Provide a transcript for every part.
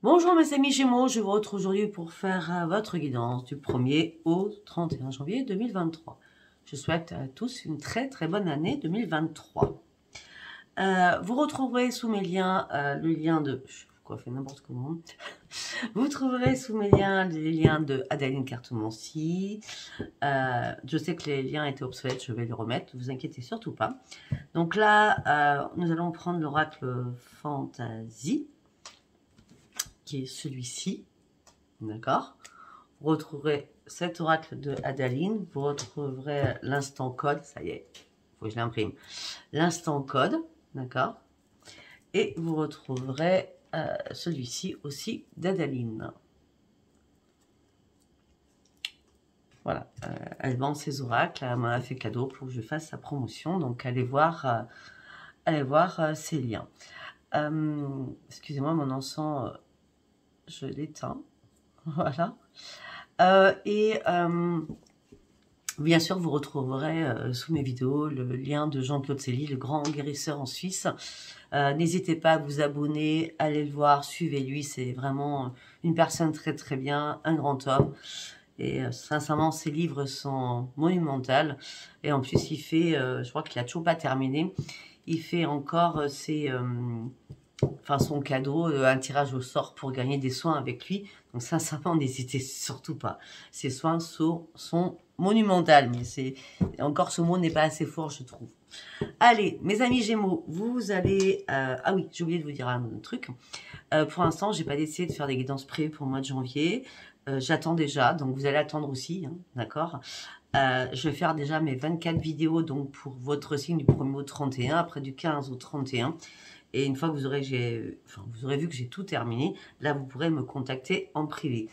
Bonjour mes amis Gémeaux, je vous retrouve aujourd'hui pour faire votre guidance du 1er au 31 janvier 2023. Je souhaite à tous une très bonne année 2023. Vous retrouverez sous mes liens le lien de... Je coiffe n'importe comment. Vous trouverez sous mes liens les liens de Adeline Cartomancie. Je sais que les liens étaient obsolètes, je vais les remettre, ne vous inquiétez surtout pas. Donc là, nous allons prendre l'oracle Fantasy, qui est celui-ci, d'accord. Vous retrouverez cet oracle de Adaline, vous retrouverez l'instant code, ça y est, faut que je l'imprime, l'instant code, d'accord, et vous retrouverez celui-ci aussi d'Adaline. Voilà, elle vend ses oracles, elle m'a fait cadeau pour que je fasse sa promotion, donc allez voir ses liens. Excusez-moi, mon encens, je l'éteins. Voilà. Bien sûr, vous retrouverez sous mes vidéos le lien de Jean-Claude Célie, le grand guérisseur en Suisse. N'hésitez pas à vous abonner, allez le voir, suivez-lui. C'est vraiment une personne très bien, un grand homme. Et sincèrement, ses livres sont monumentaux. Et en plus, il fait, je crois qu'il n'a toujours pas terminé, il fait encore son cadeau, un tirage au sort pour gagner des soins avec lui. Donc sincèrement, n'hésitez surtout pas. Ces soins sont monumentaux, mais encore ce mot n'est pas assez fort, je trouve. Allez, mes amis Gémeaux, vous allez... ah oui, j'ai oublié de vous dire un truc. Pour l'instant, j'ai pas décidé de faire des guidances prévues pour le mois de janvier. J'attends déjà, donc vous allez attendre aussi, hein, d'accord. Je vais faire déjà mes 24 vidéos donc pour votre signe du 1er au 31, après du 15 au 31. Et une fois que vous aurez vu que j'ai tout terminé, là, vous pourrez me contacter en privé.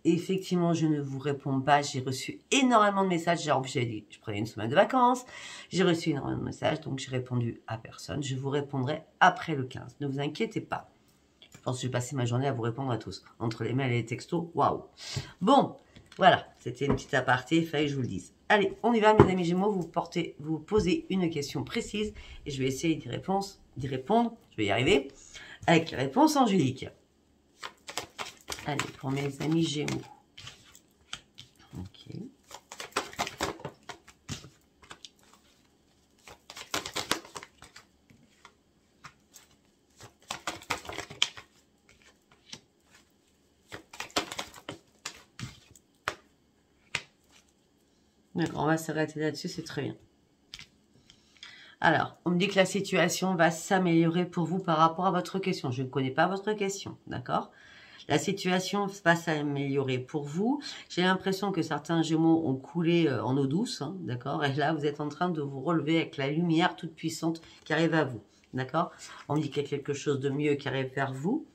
Effectivement, je ne vous réponds pas. J'ai reçu énormément de messages. En plus, j'avais dit je prenais une semaine de vacances. J'ai reçu énormément de messages, donc j'ai répondu à personne. Je vous répondrai après le 15. Ne vous inquiétez pas. Je pense que j'ai passé ma journée à vous répondre à tous. Entre les mails et les textos, waouh. Bon, voilà. C'était une petite aparté. Il fallait que je vous le dise. Allez, on y va, mes amis Gémeaux. Vous posez une question précise et je vais essayer d'y répondre. Je vais y arriver avec les réponses angéliques. Allez, pour mes amis Gémeaux. Ok. D'accord, on va s'arrêter là-dessus, c'est très bien. Alors, on me dit que la situation va s'améliorer pour vous par rapport à votre question. Je ne connais pas votre question, d'accord? La situation va s'améliorer pour vous. J'ai l'impression que certains Gémeaux ont coulé en eau douce, hein, d'accord? Et là, vous êtes en train de vous relever avec la lumière toute puissante qui arrive à vous, d'accord? On me dit qu'il y a quelque chose de mieux qui arrive vers vous.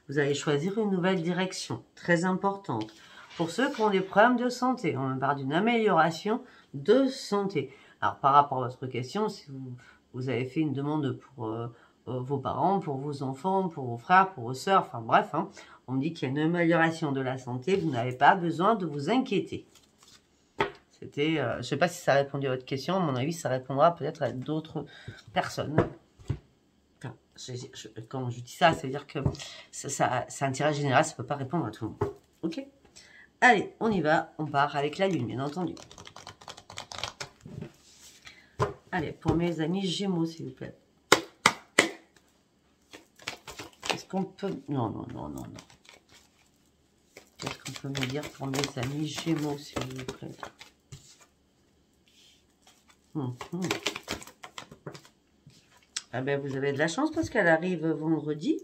Vous allez choisir une nouvelle direction, très importante. Pour ceux qui ont des problèmes de santé, on me parle d'une amélioration de santé. Alors, par rapport à votre question, si vous avez fait une demande pour vos parents, pour vos enfants, pour vos frères, pour vos sœurs, enfin bref, hein, on me dit qu'il y a une amélioration de la santé, vous n'avez pas besoin de vous inquiéter. C'était, je ne sais pas si ça a répondu à votre question, à mon avis, ça répondra peut-être à d'autres personnes. Enfin, quand je dis ça, ça veut dire que c'est un tirage général, ça ne peut pas répondre à tout le monde. Ok? Allez, on y va, on part avec la lune, bien entendu. Allez, pour mes amis Gémeaux, s'il vous plaît. Est-ce qu'on peut... Non. Qu'est-ce qu'on peut me dire pour mes amis Gémeaux, s'il vous plaît? Ah ben, vous avez de la chance parce qu'elle arrive vendredi.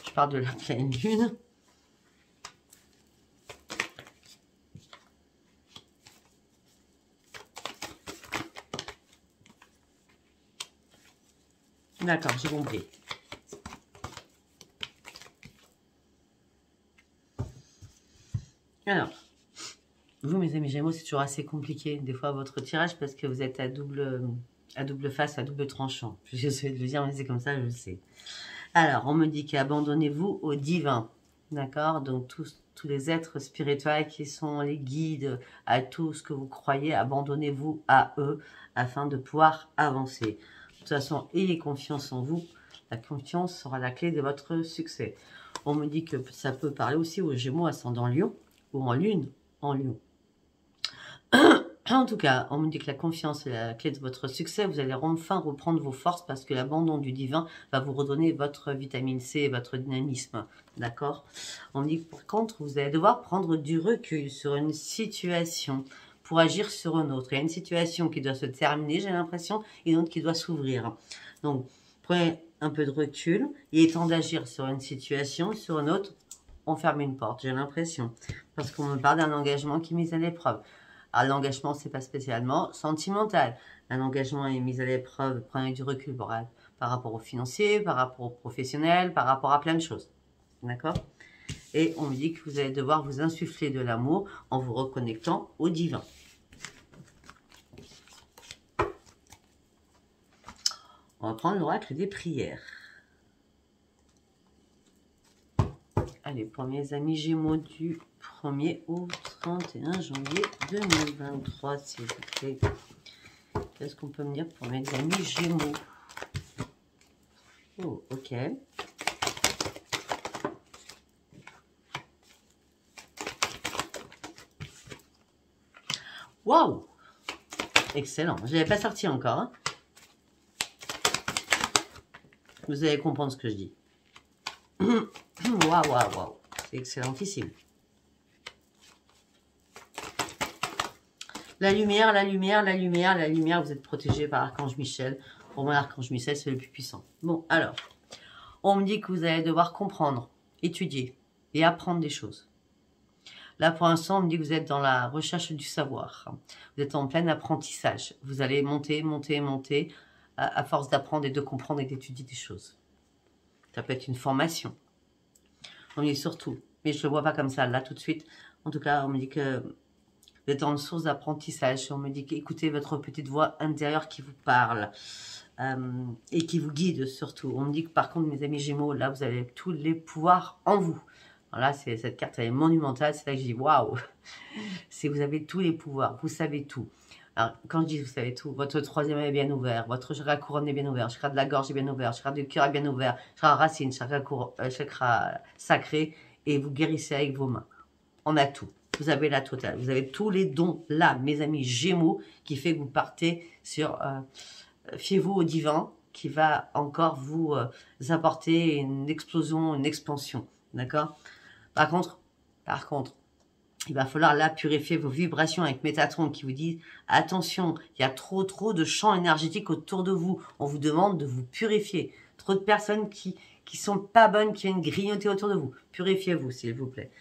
Je parle de la pleine lune. D'accord, j'ai compris. Alors, vous, mes amis Gémeaux, c'est toujours assez compliqué, des fois, votre tirage, parce que vous êtes à double face, à double tranchant. Je sais de le dire, mais c'est comme ça, je le sais. Alors, on me dit qu'abandonnez-vous au divin. D'accord? Donc, tous les êtres spirituels qui sont les guides à tout ce que vous croyez, abandonnez-vous à eux afin de pouvoir avancer. De toute façon, ayez confiance en vous. La confiance sera la clé de votre succès. On me dit que ça peut parler aussi aux Gémeaux ascendant Lion ou en Lune en Lion. En tout cas, on me dit que la confiance est la clé de votre succès. Vous allez enfin reprendre vos forces parce que l'abandon du divin va vous redonner votre vitamine C et votre dynamisme. D'accord? On me dit que par contre, vous allez devoir prendre du recul sur une situation pour agir sur une autre. Il y a une situation qui doit se terminer, j'ai l'impression, et une autre qui doit s'ouvrir. Donc, prenez un peu de recul. Il est temps d'agir sur une situation, sur une autre, on ferme une porte, j'ai l'impression. Parce qu'on me parle d'un engagement qui est mis à l'épreuve. Alors, l'engagement, c'est pas spécialement sentimental. Un engagement est mis à l'épreuve, prenez du recul par rapport au financier, par rapport au professionnel, par rapport à plein de choses. D'accord? Et on me dit que vous allez devoir vous insuffler de l'amour en vous reconnectant au divin. On va prendre l'oracle des prières. Allez, pour mes amis Gémeaux du 1er au 31 janvier 2023, s'il vous plaît. Qu'est-ce qu'on peut me dire pour mes amis Gémeaux? Oh, ok. Waouh! Excellent. Je ne l'avais pas sorti encore. Hein. Vous allez comprendre ce que je dis. Waouh, waouh, waouh. C'est excellentissime. La lumière, la lumière, la lumière, la lumière. Vous êtes protégé par Archange Michel. Pour moi, Archange Michel, c'est le plus puissant. Bon, alors. On me dit que vous allez devoir comprendre, étudier et apprendre des choses. Là, pour l'instant, on me dit que vous êtes dans la recherche du savoir. Vous êtes en plein apprentissage. Vous allez monter, monter, monter à force d'apprendre et de comprendre et d'étudier des choses. Ça peut être une formation. On me dit surtout, mais je ne le vois pas comme ça, là, tout de suite. En tout cas, on me dit que vous êtes dans une source d'apprentissage. On me dit qu'écoutez votre petite voix intérieure qui vous parle. Et qui vous guide surtout. On me dit que par contre, mes amis Gémeaux, là, vous avez tous les pouvoirs en vous. Alors là, cette carte, elle est monumentale. C'est là que je dis, waouh, c'est vous avez tous les pouvoirs, vous savez tout. Alors, quand je dis vous savez tout, votre troisième œil est bien ouvert, votre chakra couronne est bien ouvert, chakra de la gorge est bien ouvert, chakra du cœur est bien ouvert, chakra racine, chakra sacré, et vous guérissez avec vos mains. On a tout. Vous avez la totale. Vous avez tous les dons là, mes amis Gémeaux, qui fait que vous partez sur... fiez-vous au divin qui va encore vous apporter une explosion, une expansion. D'accord? Par contre, il va falloir là purifier vos vibrations avec Métatron qui vous dit attention, il y a trop de champs énergétiques autour de vous. On vous demande de vous purifier. Trop de personnes qui sont pas bonnes, qui viennent grignoter autour de vous. Purifiez-vous, s'il vous plaît.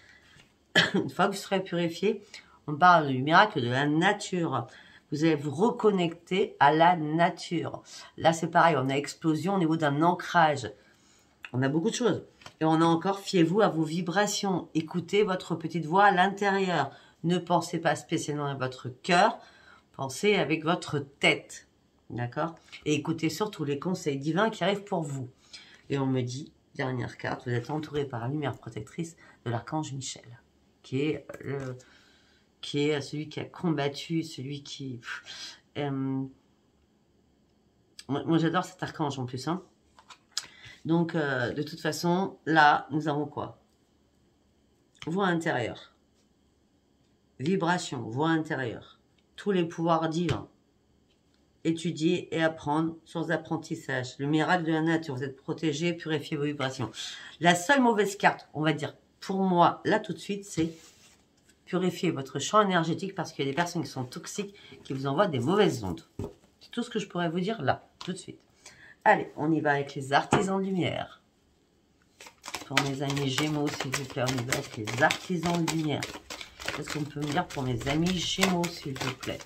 Une fois que vous serez purifié, on parle du miracle de la nature. Vous allez vous reconnecter à la nature. Là, c'est pareil, on a explosion au niveau d'un ancrage. On a beaucoup de choses. Et on a encore, fiez-vous à vos vibrations. Écoutez votre petite voix à l'intérieur. Ne pensez pas spécialement à votre cœur. Pensez avec votre tête. D'accord? Et écoutez surtout les conseils divins qui arrivent pour vous. Et on me dit, dernière carte, vous êtes entouré par la lumière protectrice de l'archange Michel, qui est celui qui a combattu, celui qui... moi j'adore cet archange en plus. Hein. Donc, de toute façon, là, nous avons quoi? Voix intérieure. Vibration, voix intérieure. Tous les pouvoirs divins. Étudier et apprendre, source d'apprentissage. Le miracle de la nature, vous êtes protégé, purifiez vos vibrations. La seule mauvaise carte, on va dire, pour moi, là tout de suite, c'est purifier votre champ énergétique parce qu'il y a des personnes qui sont toxiques, qui vous envoient des mauvaises ondes. C'est tout ce que je pourrais vous dire là, tout de suite. Allez, on y va avec les artisans de lumière. Pour mes amis Gémeaux, s'il vous plaît, on y va avec les artisans de lumière. Qu'est-ce qu'on peut me dire pour mes amis Gémeaux, s'il vous plaît?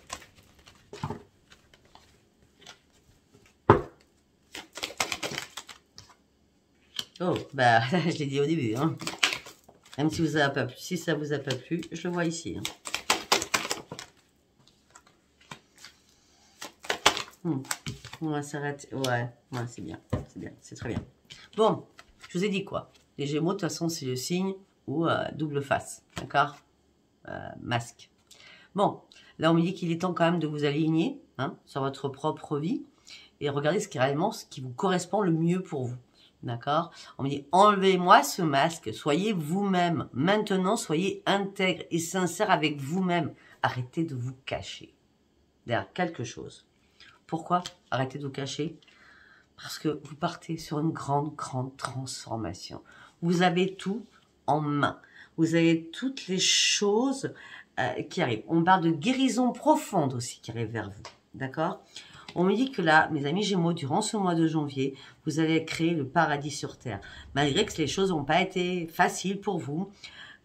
Oh, bah, je l'ai dit au début, hein. Même si, vous a pas plu, si ça vous a pas plu, je le vois ici. Hein. On va s'arrêter. Ouais, c'est bien. C'est bien. C'est très bien. Bon, je vous ai dit quoi? Les Gémeaux, de toute façon, c'est le signe ou double face. D'accord? Masque. Bon, là, on me dit qu'il est temps quand même de vous aligner hein, sur votre propre vie et regarder ce qui est réellement ce qui vous correspond le mieux pour vous. D'accord? On me dit, enlevez-moi ce masque, soyez vous-même. Maintenant, soyez intègre et sincère avec vous-même. Arrêtez de vous cacher derrière quelque chose. Pourquoi arrêtez de vous cacher? Parce que vous partez sur une grande, grande transformation. Vous avez tout en main. Vous avez toutes les choses qui arrivent. On parle de guérison profonde aussi qui arrive vers vous. D'accord? On me dit que là, mes amis Gémeaux, durant ce mois de janvier, vous allez créer le paradis sur Terre. Malgré que les choses n'ont pas été faciles pour vous.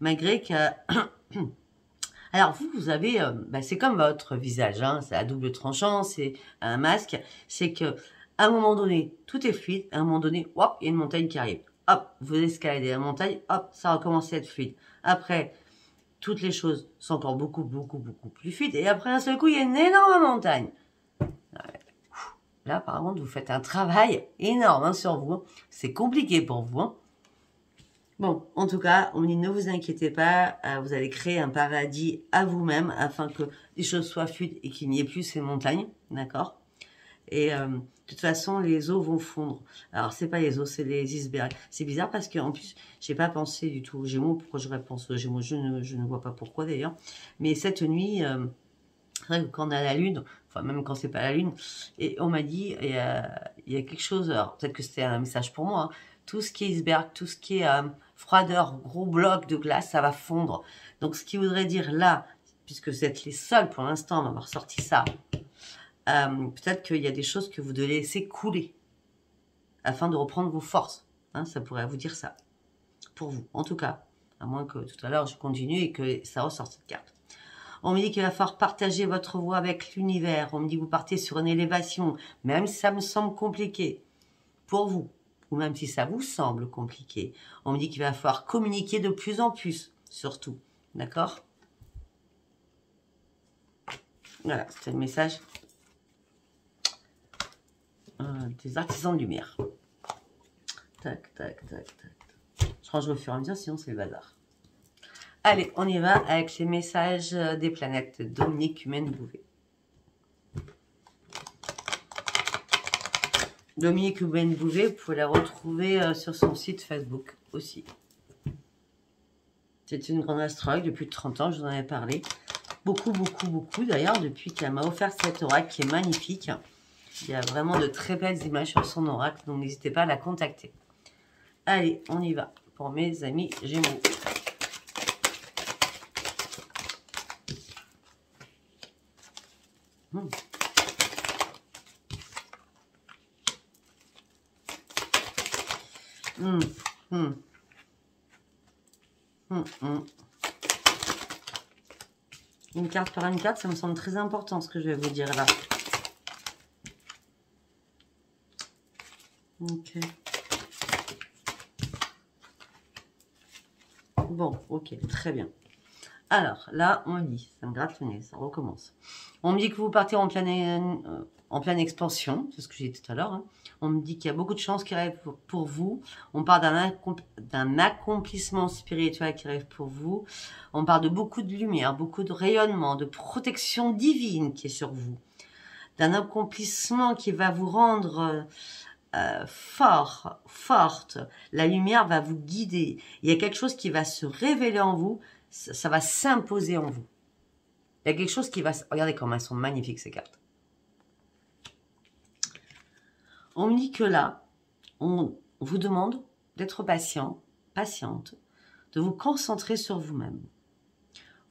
Malgré que... Alors vous avez... c'est comme votre visage. Hein, c'est à double tranchant, c'est un masque. C'est que à un moment donné, tout est fluide. À un moment donné, hop, il y a une montagne qui arrive. Hop, vous escaladez la montagne. Hop, ça recommence à être fluide. Après... toutes les choses sont encore beaucoup, beaucoup, beaucoup plus fluides. Et après, un seul coup, il y a une énorme montagne. Là, par contre, vous faites un travail énorme hein, sur vous. C'est compliqué pour vous. Hein. Bon, en tout cas, on dit ne vous inquiétez pas. Vous allez créer un paradis à vous-même afin que les choses soient fluides et qu'il n'y ait plus ces montagnes. D'accord? Et de toute façon, les eaux vont fondre. Alors, c'est pas les eaux, c'est les icebergs. C'est bizarre parce qu'en plus, j'ai pas pensé du tout aux Gémeaux. Pourquoi je réponds aux Gémeaux? Je ne vois pas pourquoi d'ailleurs. Mais cette nuit, c'est vrai que quand on a la lune, enfin même quand c'est pas la lune, et on m'a dit, il y a quelque chose, alors peut-être que c'était un message pour moi, hein, tout ce qui est iceberg, tout ce qui est froideur, gros blocs de glace, ça va fondre. Donc ce qui voudrait dire là, puisque vous êtes les seuls pour l'instant à m'avoir sorti ça, peut-être qu'il y a des choses que vous devez laisser couler afin de reprendre vos forces. Hein, ça pourrait vous dire ça. Pour vous, en tout cas. À moins que tout à l'heure je continue et que ça ressorte cette carte. On me dit qu'il va falloir partager votre voix avec l'univers. On me dit que vous partez sur une élévation, même si ça me semble compliqué pour vous, ou même si ça vous semble compliqué. On me dit qu'il va falloir communiquer de plus en plus, surtout. D'accord? Voilà, c'était le message des artisans de lumière. Tac, tac, tac, tac. Je range au fur et à mesure, sinon c'est le bazar. Allez, on y va avec les messages des planètes. Dominique Humaine-Bouvet. Dominique Humaine-Bouvet, vous pouvez la retrouver sur son site Facebook aussi. C'est une grande astrologue depuis 30 ans, je vous en avais parlé. Beaucoup, beaucoup, beaucoup d'ailleurs, depuis qu'elle m'a offert cet oracle qui est magnifique. Il y a vraiment de très belles images sur son oracle, donc n'hésitez pas à la contacter. Allez, on y va pour mes amis Gémeaux. Une carte par une carte, ça me semble très important ce que je vais vous dire là. Ok. Bon, ok, très bien. Alors, là, on dit, ça me gratte le nez, ça recommence. On me dit que vous partez en pleine expansion, c'est ce que j'ai dit tout à l'heure. Hein. On me dit qu'il y a beaucoup de chances qui arrivent pour vous. On parle d'un accomplissement spirituel qui arrive pour vous. On parle de beaucoup de lumière, beaucoup de rayonnement, de protection divine qui est sur vous. D'un accomplissement qui va vous rendre forte. La lumière va vous guider. Il y a quelque chose qui va se révéler en vous. Ça va s'imposer en vous. Il y a quelque chose qui va... Regardez comment elles sont magnifiques, ces cartes. On me dit que là, on vous demande d'être patiente, de vous concentrer sur vous-même.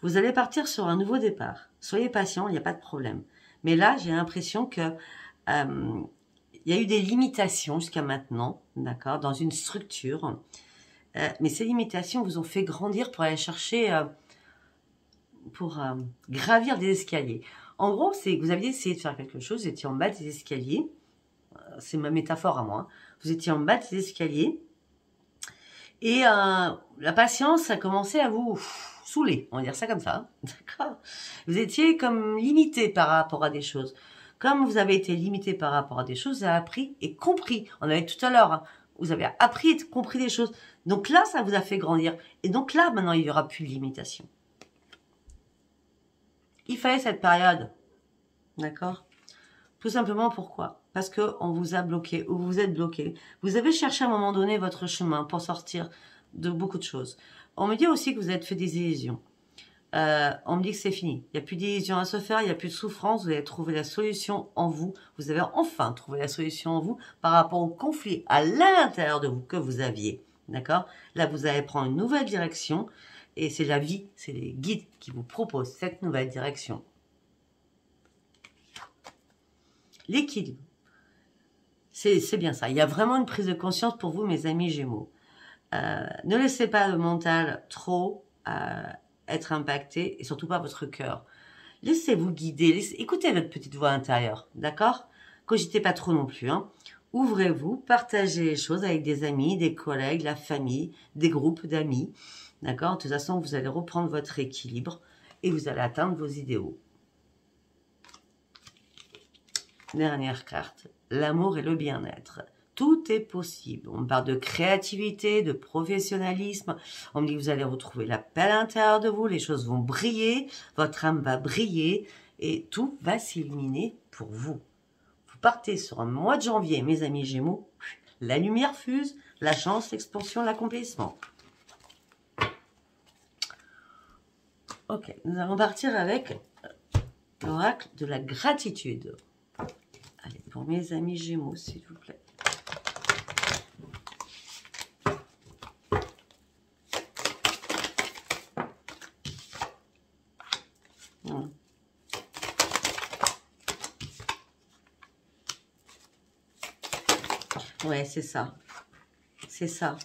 Vous allez partir sur un nouveau départ. Soyez patient, il n'y a pas de problème. Mais là, j'ai l'impression que il y a eu des limitations jusqu'à maintenant, d'accord, dans une structure. Mais ces limitations vous ont fait grandir pour aller chercher, pour gravir des escaliers. En gros, c'est que vous aviez essayé de faire quelque chose, vous étiez en bas des escaliers. C'est ma métaphore à moi. Vous étiez en bas des escaliers. Et la patience a commencé à vous saouler, on va dire ça comme ça. D'accord. Vous étiez comme limité par rapport à des choses. Comme vous avez été limité par rapport à des choses, vous avez appris et compris. On avait tout à l'heure, hein, vous avez appris et compris des choses. Donc là, ça vous a fait grandir. Et donc là, maintenant, il n'y aura plus de limitation. Il fallait cette période. D'accord? Tout simplement pourquoi? parce qu'on vous a bloqué ou vous êtes bloqué. Vous avez cherché à un moment donné votre chemin pour sortir de beaucoup de choses. On me dit aussi que vous avez fait des illusions. On me dit que c'est fini. Il n'y a plus d'illusions à se faire, il n'y a plus de souffrance. Vous avez trouvé la solution en vous. Vous avez enfin trouvé la solution en vous par rapport au conflit à l'intérieur de vous que vous aviez. D'accord? Là, vous allez prendre une nouvelle direction et c'est la vie, c'est les guides qui vous proposent cette nouvelle direction. L'équilibre. C'est bien ça. Il y a vraiment une prise de conscience pour vous, mes amis Gémeaux. Ne laissez pas le mental trop être impacté et surtout pas votre cœur. Laissez-vous guider, écoutez votre petite voix intérieure, d'accord? Cogitez pas trop non plus. Hein. Ouvrez-vous, partagez les choses avec des amis, des collègues, la famille, des groupes d'amis, d'accord? De toute façon, vous allez reprendre votre équilibre et vous allez atteindre vos idéaux. Dernière carte, l'amour et le bien-être. Tout est possible. On parle de créativité, de professionnalisme. On me dit que vous allez retrouver la paix à l'intérieur de vous. Les choses vont briller. Votre âme va briller. Et tout va s'illuminer pour vous. Vous partez sur un mois de janvier, mes amis Gémeaux. La lumière fuse. La chance, l'expansion, l'accomplissement. Ok, nous allons partir avec l'oracle de la gratitude. Allez, pour mes amis Gémeaux, s'il vous plaît. Ouais, c'est ça. C'est ça.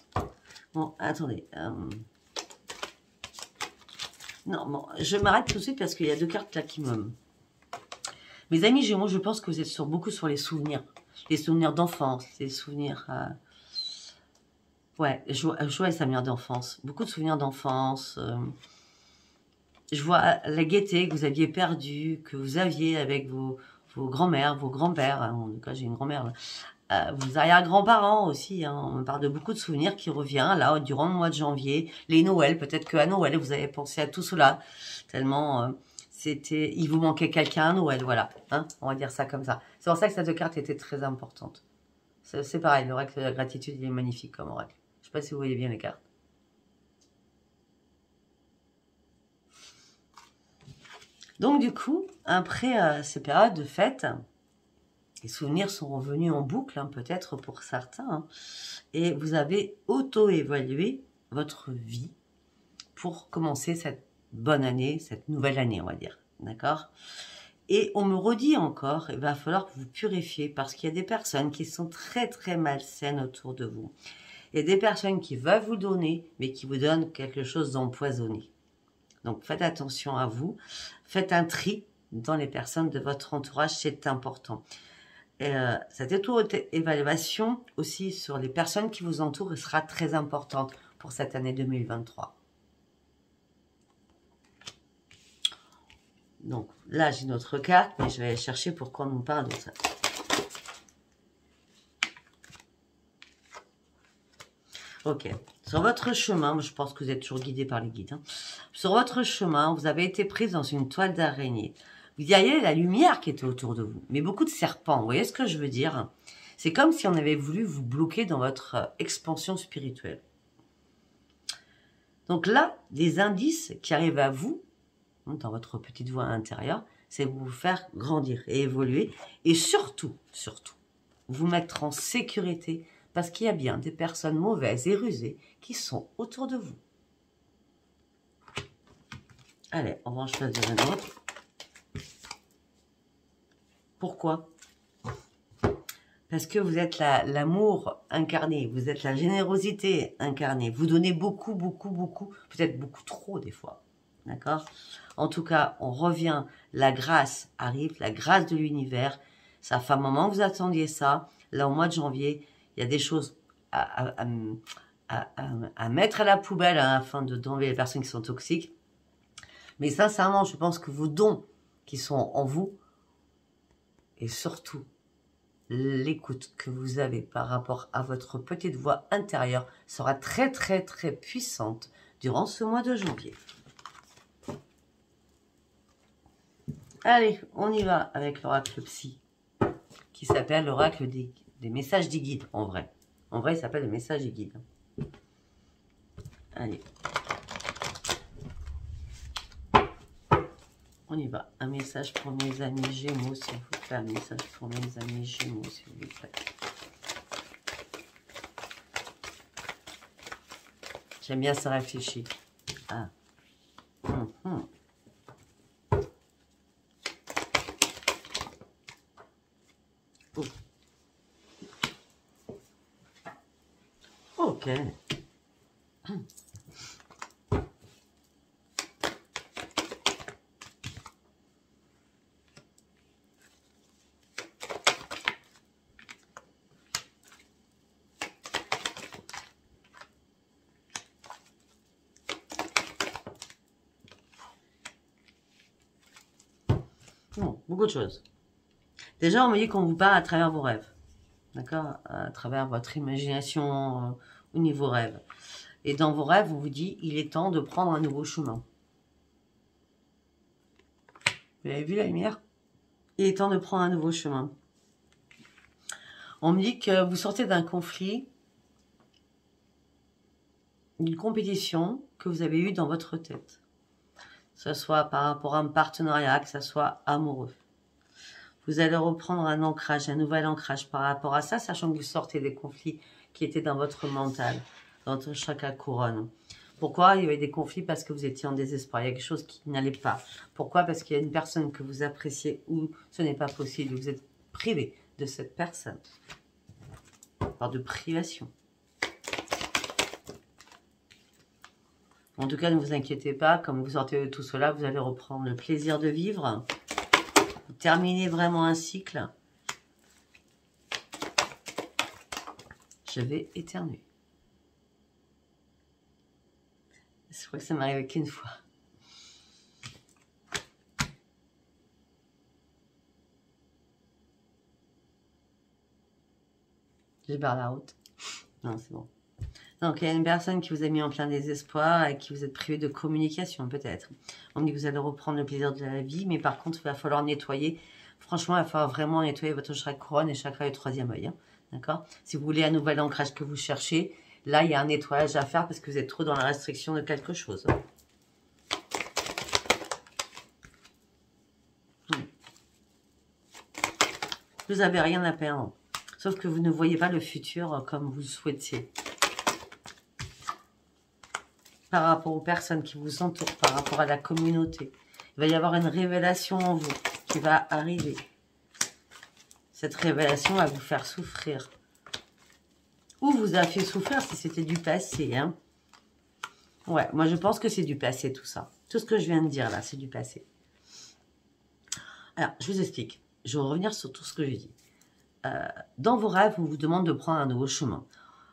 Bon, attendez. Non, bon, je m'arrête tout de suite parce qu'il y a deux cartes là qui me... Mes amis Gémeaux, je pense que vous êtes beaucoup sur les souvenirs. Les souvenirs d'enfance, les souvenirs... Ouais, je vois les souvenirs d'enfance. Beaucoup de souvenirs d'enfance. Je vois la gaieté que vous aviez perdue, que vous aviez avec vos grands-mères, vos grands-pères. Hein, en tout cas, j'ai une grand-mère là. Vos arrière-grands-parents aussi, hein, on me parle de beaucoup de souvenirs qui revient là durant le mois de janvier, les Noëls, peut-être qu'à Noël vous avez pensé à tout cela, tellement il vous manquait quelqu'un à Noël, voilà, hein, on va dire ça comme ça. C'est pour ça que cette carte était très importante. C'est pareil, l'oracle de la gratitude, il est magnifique comme oracle. Je ne sais pas si vous voyez bien les cartes. Donc du coup, après ces périodes de fête, les souvenirs sont revenus en boucle, hein, peut-être pour certains. Hein, et vous avez auto-évalué votre vie pour commencer cette bonne année, cette nouvelle année, on va dire. D'accord? Et on me redit encore, il va falloir que vous purifiez parce qu'il y a des personnes qui sont très très malsaines autour de vous. Il y a des personnes qui veulent vous donner, mais qui vous donnent quelque chose d'empoisonné. Donc faites attention à vous. Faites un tri dans les personnes de votre entourage, c'est important. Cette auto-évaluation aussi sur les personnes qui vous entourent sera très importante pour cette année 2023. Donc là, j'ai notre carte, mais je vais aller chercher pourquoi on nous parle de ça. Ok. Sur votre chemin, je pense que vous êtes toujours guidé par les guides. Hein. Sur votre chemin, vous avez été prise dans une toile d'araignée. Vous voyez la lumière qui était autour de vous, mais beaucoup de serpents. Vous voyez ce que je veux dire? C'est comme si on avait voulu vous bloquer dans votre expansion spirituelle. Donc là, les indices qui arrivent à vous, dans votre petite voix intérieure, c'est vous faire grandir et évoluer. Et surtout, vous mettre en sécurité parce qu'il y a bien des personnes mauvaises et rusées qui sont autour de vous. Allez, on va en choisir un autre. Pourquoi? Parce que vous êtes l'amour incarné, vous êtes la générosité incarnée. Vous donnez beaucoup, beaucoup, beaucoup, peut-être beaucoup trop des fois. D'accord? En tout cas, on revient, la grâce arrive, la grâce de l'univers. Ça fait un moment que vous attendiez ça. Là, au mois de janvier, il y a des choses à mettre à la poubelle hein, afin d'enlever les personnes qui sont toxiques. Mais sincèrement, je pense que vos dons qui sont en vous, et surtout, l'écoute que vous avez par rapport à votre petite voix intérieure sera très, très, très puissante durant ce mois de janvier. Allez, on y va avec l'oracle psy qui s'appelle l'oracle des messages des guides, en vrai. En vrai, il s'appelle le message des guides. Allez. On y va. Un message pour mes amis Gémeaux, s'il vous plaît. Un message pour mes amis Gémeaux, s'il vous plaît. J'aime bien ça réfléchir. Ah. Oh. Ok. Bon, beaucoup de choses. Déjà, on me dit qu'on vous parle à travers vos rêves. D'accord? À travers votre imagination au niveau rêve. Et dans vos rêves, on vous dit, il est temps de prendre un nouveau chemin. Vous avez vu la lumière? Il est temps de prendre un nouveau chemin. On me dit que vous sortez d'un conflit, d'une compétition que vous avez eue dans votre tête. Que ce soit par rapport à un partenariat, que ce soit amoureux. Vous allez reprendre un ancrage, un nouvel ancrage par rapport à ça, sachant que vous sortez des conflits qui étaient dans votre mental, dans votre chakra couronne. Pourquoi il y avait des conflits? Parce que vous étiez en désespoir, il y a quelque chose qui n'allait pas. Pourquoi? Parce qu'il y a une personne que vous appréciez ou ce n'est pas possible, vous êtes privé de cette personne. Par de privation. En tout cas, ne vous inquiétez pas, comme vous sortez de tout cela, vous allez reprendre le plaisir de vivre. Vous terminez vraiment un cycle. Je vais éternuer. Je crois que ça m'arrive qu'une fois. Je barre la route. Non, c'est bon. Donc, il y a une personne qui vous a mis en plein désespoir et qui vous êtes privé de communication, peut-être. On dit que vous allez reprendre le plaisir de la vie, mais par contre, il va falloir nettoyer. Franchement, il va falloir vraiment nettoyer votre chakra couronne et chakra du troisième œil. Hein. D'accord? Si vous voulez un nouvel ancrage que vous cherchez, là, il y a un nettoyage à faire parce que vous êtes trop dans la restriction de quelque chose. Vous n'avez rien à perdre. Sauf que vous ne voyez pas le futur comme vous le souhaitiez. Par rapport aux personnes qui vous entourent, par rapport à la communauté. Il va y avoir une révélation en vous qui va arriver. Cette révélation va vous faire souffrir. Ou vous a fait souffrir si c'était du passé. Hein. Ouais, moi je pense que c'est du passé tout ça. Tout ce que je viens de dire là, c'est du passé. Alors, je vous explique. Je vais revenir sur tout ce que j'ai dit. Dans vos rêves, on vous demande de prendre un nouveau chemin.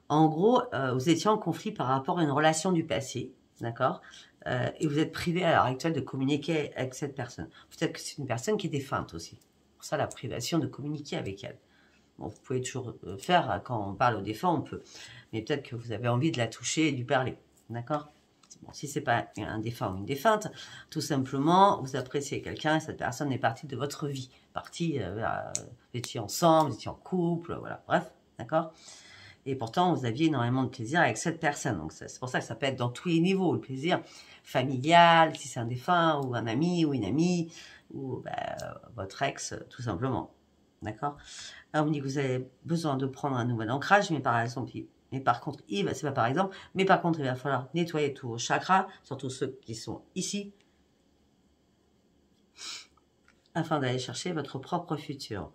En gros, vous étiez en conflit par rapport à une relation du passé, d'accord? Et vous êtes privé à l'heure actuelle de communiquer avec cette personne. Peut-être que c'est une personne qui est défunte aussi. Pour ça, la privation de communiquer avec elle. Bon, vous pouvez toujours faire, quand on parle aux défunts, on peut. Mais peut-être que vous avez envie de la toucher et de lui parler, d'accord? Bon, si ce n'est pas un défunt ou une défunte, tout simplement, vous appréciez quelqu'un et cette personne est partie de votre vie. Partie, vous étiez ensemble, vous étiez en couple, voilà, bref, d'accord? Et pourtant, vous aviez énormément de plaisir avec cette personne. Donc, c'est pour ça que ça peut être dans tous les niveaux. Le plaisir familial, si c'est un défunt, ou un ami, ou une amie, ou votre ex, tout simplement. D'accord? Alors, on me dit que vous avez besoin de prendre un nouvel ancrage, mais par contre, c'est pas par exemple, mais par contre, il va falloir nettoyer tous vos chakras, surtout ceux qui sont ici, afin d'aller chercher votre propre futur.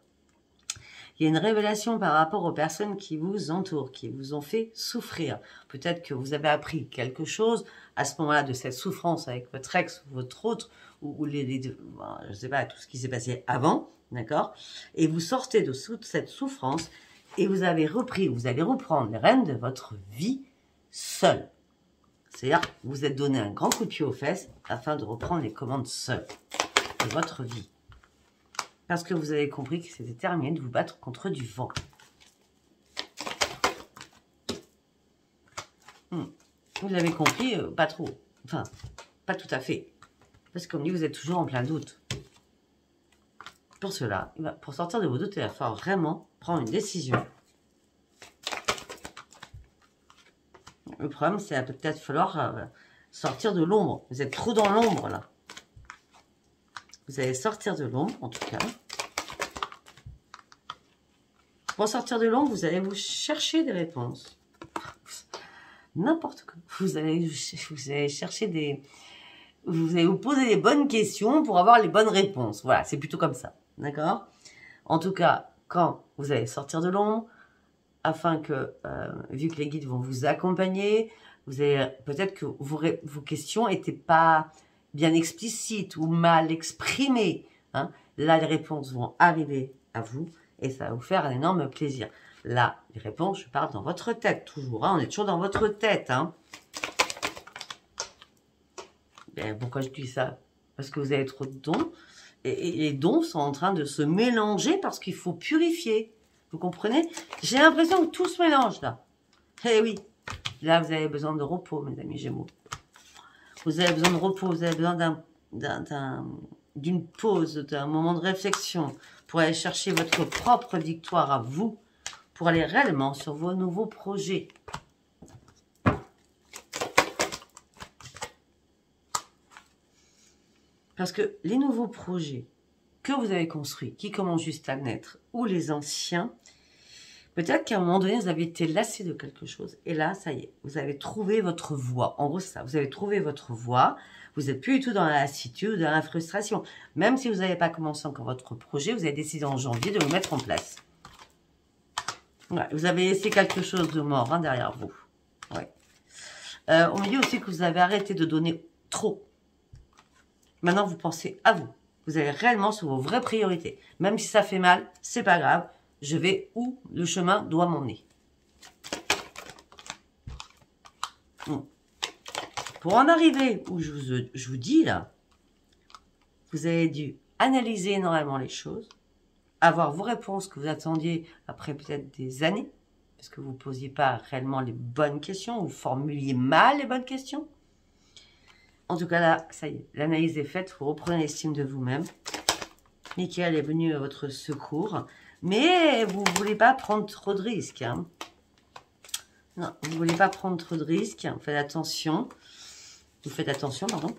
Il y a une révélation par rapport aux personnes qui vous entourent, qui vous ont fait souffrir. Peut-être que vous avez appris quelque chose à ce moment-là de cette souffrance avec votre ex ou votre autre, ou les deux, je ne sais pas, tout ce qui s'est passé avant, d'accord? Et vous sortez de cette souffrance et vous allez reprendre les rênes de votre vie seul. C'est-à-dire que vous vous êtes donné un grand coup de pied aux fesses afin de reprendre les commandes seul de votre vie. Parce que vous avez compris que c'était terminé de vous battre contre du vent. Vous l'avez compris, pas trop. Enfin, pas tout à fait. Parce que comme dit, vous êtes toujours en plein doute. Pour cela, pour sortir de vos doutes, il va falloir vraiment prendre une décision. Le problème, c'est qu'il va peut-être falloir sortir de l'ombre. Vous êtes trop dans l'ombre, là. Vous allez sortir de l'ombre, en tout cas. Pour sortir de l'ombre, vous allez vous chercher des réponses. N'importe quoi. Vous allez chercher des... Vous allez vous poser les bonnes questions pour avoir les bonnes réponses. Voilà, c'est plutôt comme ça. D'accord? En tout cas, quand vous allez sortir de l'ombre, afin que, vu que les guides vont vous accompagner, vous avez peut-être que vos questions n'étaient pas bien explicites ou mal exprimées. Hein. Là, les réponses vont arriver à vous et ça va vous faire un énorme plaisir. Là, les réponses, je parle dans votre tête toujours. Hein. On est toujours dans votre tête. Hein. Ben, pourquoi je dis ça? Parce que vous avez trop de dons. Et les dons sont en train de se mélanger parce qu'il faut purifier. Vous comprenez? J'ai l'impression que tout se mélange là. Eh oui. Là, vous avez besoin de repos, mes amis Gémeaux. Vous avez besoin de repos. Vous avez besoin d'une pause, d'un moment de réflexion pour aller chercher votre propre victoire à vous, pour aller réellement sur vos nouveaux projets. Parce que les nouveaux projets que vous avez construits, qui commencent juste à naître, ou les anciens, peut-être qu'à un moment donné, vous avez été lassé de quelque chose. Et là, ça y est, vous avez trouvé votre voie. En gros, c'est ça, vous avez trouvé votre voie. Vous n'êtes plus du tout dans la lassitude, dans la frustration. Même si vous n'avez pas commencé encore votre projet, vous avez décidé en janvier de le mettre en place. Ouais, vous avez laissé quelque chose de mort hein, derrière vous. Ouais. On me dit aussi que vous avez arrêté de donner trop. Maintenant, vous pensez à vous. Vous allez réellement sur vos vraies priorités. Même si ça fait mal, c'est pas grave. Je vais où le chemin doit m'emmener. Pour en arriver où je vous dis là, vous avez dû analyser énormément les choses, avoir vos réponses que vous attendiez après peut-être des années, parce que vous ne posiez pas réellement les bonnes questions, vous formuliez mal les bonnes questions. En tout cas, là, ça y est, l'analyse est faite, vous reprenez l'estime de vous-même. Michael est venu à votre secours, mais vous ne voulez pas prendre trop de risques. Hein. Non, vous ne voulez pas prendre trop de risques, faites attention. Vous faites attention, pardon.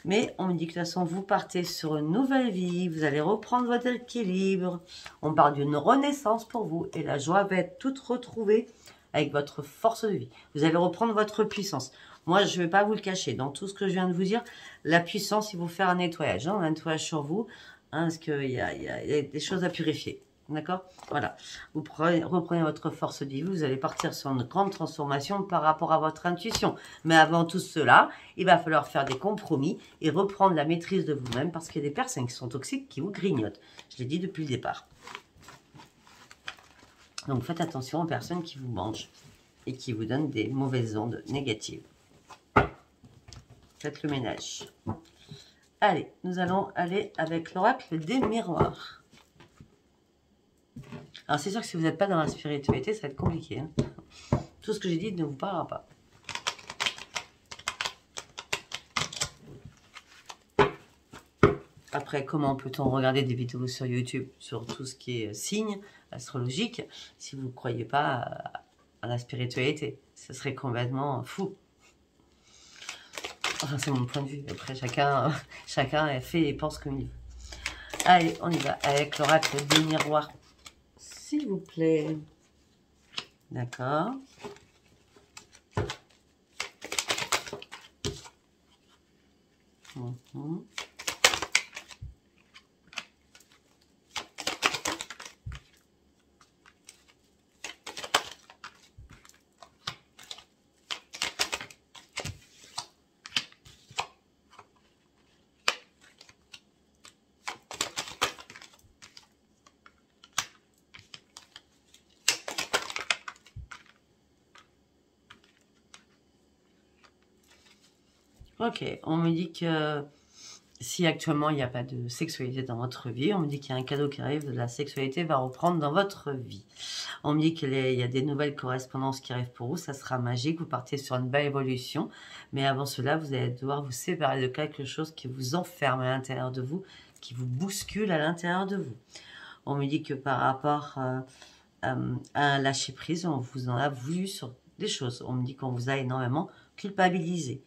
Mais on me dit que de toute façon, vous partez sur une nouvelle vie, vous allez reprendre votre équilibre. On parle d'une renaissance pour vous et la joie va être toute retrouvée avec votre force de vie. Vous allez reprendre votre puissance. Moi, je ne vais pas vous le cacher. Dans tout ce que je viens de vous dire, la puissance, il faut faire un nettoyage. Hein, un nettoyage sur vous, hein, parce qu'il y a des choses à purifier. D'accord? Voilà. Vous reprenez votre force de vie. Vous allez partir sur une grande transformation par rapport à votre intuition. Mais avant tout cela, il va falloir faire des compromis et reprendre la maîtrise de vous-même parce qu'il y a des personnes qui sont toxiques qui vous grignotent. Je l'ai dit depuis le départ. Donc, faites attention aux personnes qui vous mangent et qui vous donnent des mauvaises ondes négatives. Faites le ménage. Allez, nous allons aller avec l'oracle des miroirs. Alors, c'est sûr que si vous n'êtes pas dans la spiritualité, ça va être compliqué. Hein. Tout ce que j'ai dit ne vous parlera pas. Après, comment peut-on regarder des vidéos sur YouTube sur tout ce qui est signe astrologique si vous ne croyez pas à la spiritualité? Ce serait complètement fou. Enfin, c'est mon point de vue. Après, chacun fait et pense comme il veut. Allez, on y va avec l'oracle des miroirs. S'il vous plaît. D'accord. Ok, on me dit que si actuellement il n'y a pas de sexualité dans votre vie, on me dit qu'il y a un cadeau qui arrive, la sexualité va reprendre dans votre vie. On me dit qu'il y a des nouvelles correspondances qui arrivent pour vous, ça sera magique, vous partez sur une belle évolution. Mais avant cela, vous allez devoir vous séparer de quelque chose qui vous enferme à l'intérieur de vous, qui vous bouscule à l'intérieur de vous. On me dit que par rapport à un lâcher-prise, on vous en a voulu sur des choses. On me dit qu'on vous a énormément culpabilisé.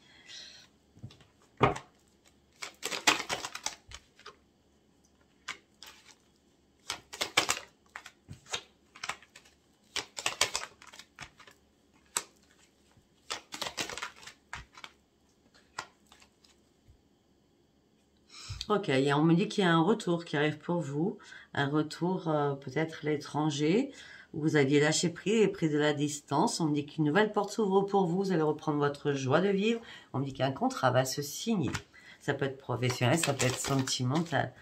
Ok, et on me dit qu'il y a un retour qui arrive pour vous, un retour peut-être à l'étranger, où vous aviez lâché prise et pris de la distance. On me dit qu'une nouvelle porte s'ouvre pour vous, vous allez reprendre votre joie de vivre. On me dit qu'un contrat va se signer. Ça peut être professionnel, ça peut être sentimental.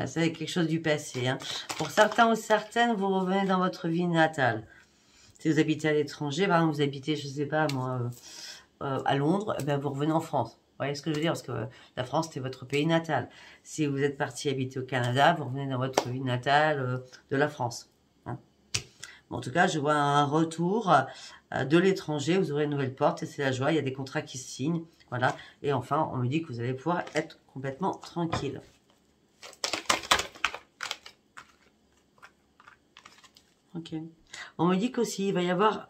C'est quelque chose du passé. Hein. Pour certains ou certaines, vous revenez dans votre vie natale. Si vous habitez à l'étranger, par exemple, vous habitez, je ne sais pas moi, à Londres, eh bien, vous revenez en France. Vous voyez ce que je veux dire? Parce que la France, c'est votre pays natal. Si vous êtes parti habiter au Canada, vous revenez dans votre vie natale de la France. Hein. Bon, en tout cas, je vois un retour de l'étranger. Vous aurez une nouvelle porte et c'est la joie. Il y a des contrats qui se signent. Voilà. Et enfin, on me dit que vous allez pouvoir être complètement tranquille. Ok. On me dit qu'aussi, il va y avoir...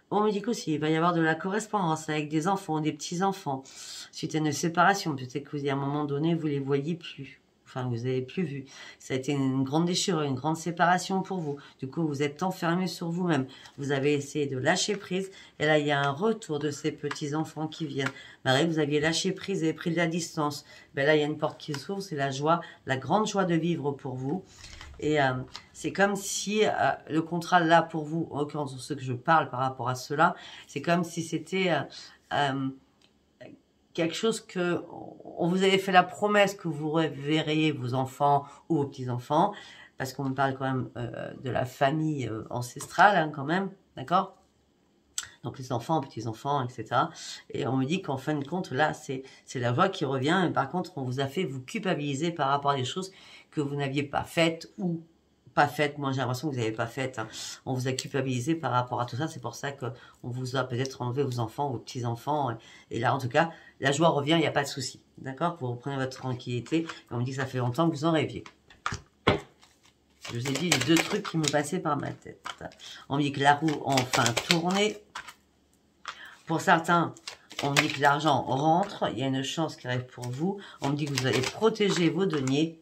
On me dit qu'aussi, il va y avoir de la correspondance avec des enfants, des petits-enfants, suite à une séparation. Peut-être que vous, à un moment donné, vous les voyez plus. Enfin, vous n'avez plus vu. Ça a été une grande déchirure, une grande séparation pour vous. Du coup, vous êtes enfermé sur vous-même. Vous avez essayé de lâcher prise. Et là, il y a un retour de ces petits-enfants qui viennent. Malgré que vous aviez lâché prise et pris de la distance. Ben là, il y a une porte qui s'ouvre. C'est la joie, la grande joie de vivre pour vous. Et c'est comme si le contrat là pour vous, en l'occurrence ce que je parle par rapport à cela, c'est comme si c'était quelque chose que on vous avait fait la promesse que vous reverriez vos enfants ou vos petits-enfants, parce qu'on me parle quand même de la famille ancestrale hein, quand même, d'accord? Donc les enfants, petits-enfants, etc. Et on me dit qu'en fin de compte, là, c'est la joie qui revient. Mais par contre, on vous a fait vous culpabiliser par rapport à des choses que vous n'aviez pas faites ou pas faites. Moi, j'ai l'impression que vous n'avez pas faites. Hein. On vous a culpabilisé par rapport à tout ça. C'est pour ça qu'on vous a peut-être enlevé vos enfants, vos petits-enfants. Et là, en tout cas, la joie revient, il n'y a pas de souci. D'accord? Vous reprenez votre tranquillité. Et on me dit que ça fait longtemps que vous en rêviez. Je vous ai dit les deux trucs qui me passaient par ma tête. On me dit que la roue a enfin tourné. Pour certains, on me dit que l'argent rentre, il y a une chance qui arrive pour vous. On me dit que vous allez protéger vos deniers.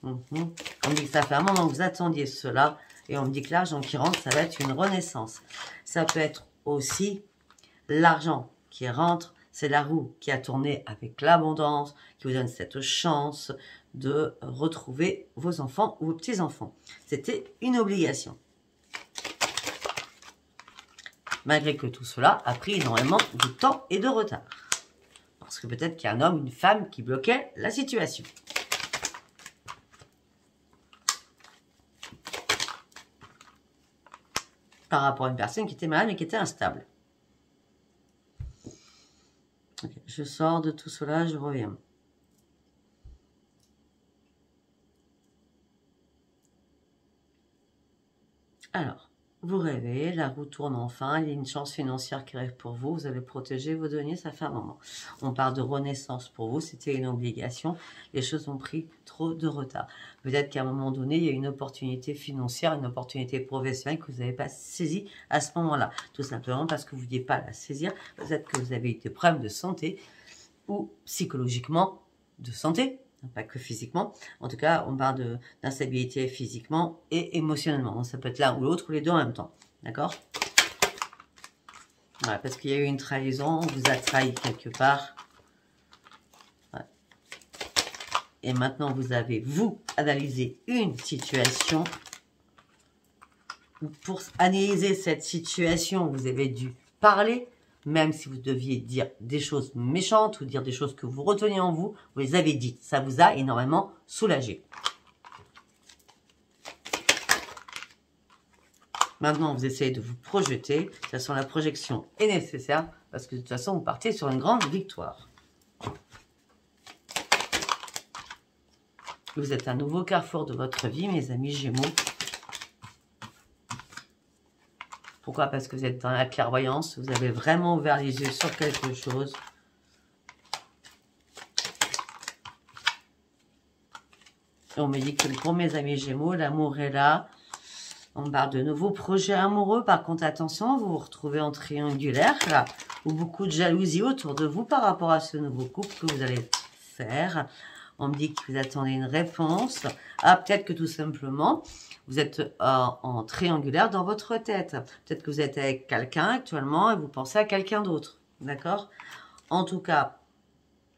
On me dit que ça fait un moment que vous attendiez cela. Et on me dit que l'argent qui rentre, ça va être une renaissance. Ça peut être aussi l'argent qui rentre. C'est la roue qui a tourné avec l'abondance, qui vous donne cette chance de retrouver vos enfants ou vos petits-enfants. C'était une obligation. Malgré que tout cela a pris énormément de temps et de retard. Parce que peut-être qu'il y a un homme, une femme qui bloquait la situation. Par rapport à une personne qui était malade mais qui était instable. Okay, je sors de tout cela, je reviens. Alors. Vous rêvez, la roue tourne enfin, il y a une chance financière qui arrive pour vous, vous allez protéger vos deniers, ça fait un moment. On parle de renaissance pour vous, c'était une obligation, les choses ont pris trop de retard. Peut-être qu'à un moment donné, il y a une opportunité financière, une opportunité professionnelle que vous n'avez pas saisie à ce moment-là. Tout simplement parce que vous ne vouliez pas la saisir, peut-être que vous avez eu des problèmes de santé ou psychologiquement de santé. Pas que physiquement. En tout cas, on parle d'instabilité physiquement et émotionnellement. Ça peut être l'un ou l'autre ou les deux en même temps. D'accord? Voilà, parce qu'il y a eu une trahison, on vous a trahi quelque part. Voilà. Et maintenant, vous avez, vous, analysé une situation. Pour analyser cette situation, vous avez dû parler. Même si vous deviez dire des choses méchantes ou dire des choses que vous reteniez en vous, vous les avez dites. Ça vous a énormément soulagé. Maintenant, vous essayez de vous projeter. De toute façon, la projection est nécessaire parce que de toute façon, vous partez sur une grande victoire. Vous êtes un nouveau carrefour de votre vie, mes amis Gémeaux. Pourquoi? Parce que vous êtes dans la clairvoyance, vous avez vraiment ouvert les yeux sur quelque chose. On me dit que pour mes amis Gémeaux, l'amour est là. On parle de nouveaux projets amoureux. Par contre, attention, vous vous retrouvez en triangulaire, là, ou beaucoup de jalousie autour de vous par rapport à ce nouveau couple que vous allez faire. On me dit que vous attendez une réponse. Ah, peut-être que tout simplement, vous êtes en triangulaire dans votre tête. Peut-être que vous êtes avec quelqu'un actuellement et vous pensez à quelqu'un d'autre. D'accord? En tout cas,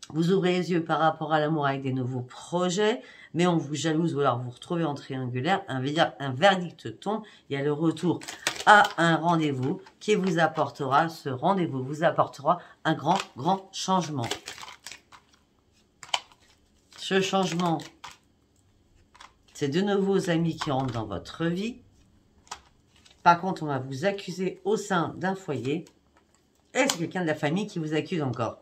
vous ouvrez les yeux par rapport à l'amour avec des nouveaux projets, mais on vous jalouse ou alors vous vous retrouvez en triangulaire, un verdict tombe, il y a le retour à un rendez-vous qui vous apportera, ce rendez-vous vous apportera un grand changement. Ce changement, c'est de nouveaux amis qui rentrent dans votre vie. Par contre, on va vous accuser au sein d'un foyer et c'est quelqu'un de la famille qui vous accuse encore.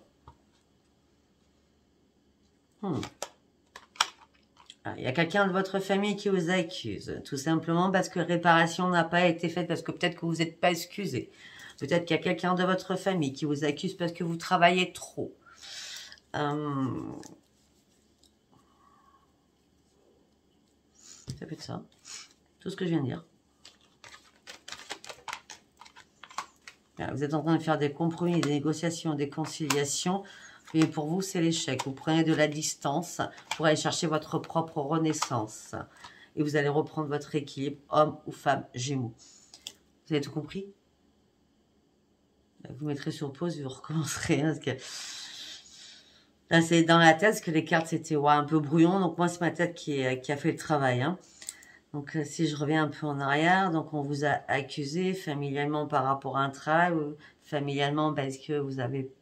Il y a quelqu'un de votre famille qui vous accuse, tout simplement parce que réparation n'a pas été faite, parce que peut-être que vous n'êtes pas excusé. Peut-être qu'il y a quelqu'un de votre famille qui vous accuse parce que vous travaillez trop. Ça peut être ça. Tout ce que je viens de dire. Vous êtes en train de faire des compromis, des négociations, des conciliations. Et pour vous, c'est l'échec. Vous prenez de la distance pour aller chercher votre propre renaissance. Et vous allez reprendre votre équilibre, homme ou femme, Gémeaux. Vous avez tout compris? Vous mettrez sur pause et vous recommencerez. Hein, parce que là, c'est dans la tête, parce que les cartes, c'était un peu brouillon. Donc, moi, c'est ma tête qui a fait le travail. Hein. Donc, si je reviens un peu en arrière, donc on vous a accusé familialement par rapport à un travail, ou familialement parce que vous n'arriviez